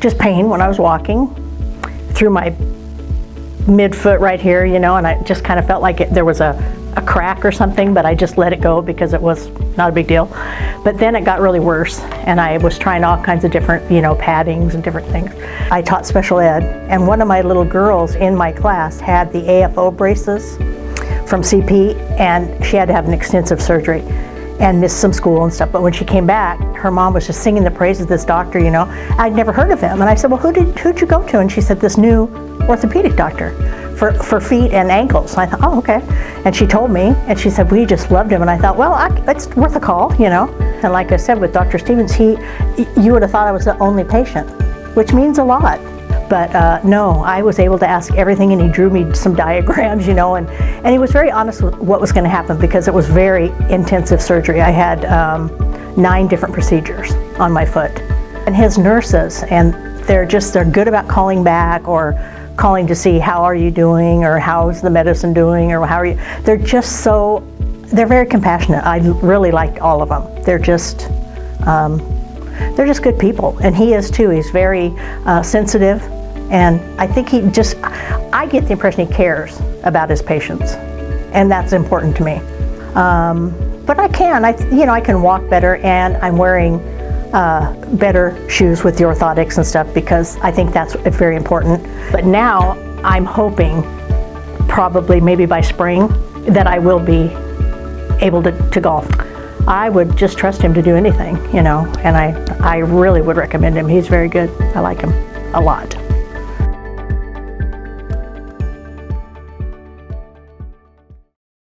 just pain when I was walking through my midfoot right here, you know, and I just kind of felt like there was a crack or something, but I just let it go because it was not a big deal. But then it got really worse, and I was trying all kinds of different, you know, paddings and different things. I taught special ed, and one of my little girls in my class had the AFO braces from CP, and she had to have an extensive surgery and missed some school and stuff. But when she came back, her mom was just singing the praises of this doctor, you know. I'd never heard of him, and I said, well, who'd you go to? And she said, this new orthopedic doctor for feet and ankles. And I thought, oh, okay. And she told me, and she said, we just loved him. And I thought, well, it's worth a call, you know. And like I said, with Dr. Stevens, you would have thought I was the only patient, which means a lot. But no, I was able to ask everything, and he drew me some diagrams, you know, and he was very honest with what was going to happen, because it was very intensive surgery. I had 9 different procedures on my foot. And his nurses, and they're good about calling back, or calling to see how are you doing, or how's the medicine doing, or how are you. They're very compassionate. I really liked all of them. They're just good people, and he is too. He's very sensitive, and I think I get the impression he cares about his patients, and that's important to me. But I can walk better, and I'm wearing better shoes with the orthotics and stuff, because I think that's very important. But now I'm hoping, probably maybe by spring, that I will be able to golf. I would just trust him to do anything, you know, and I really would recommend him. He's very good. I like him a lot.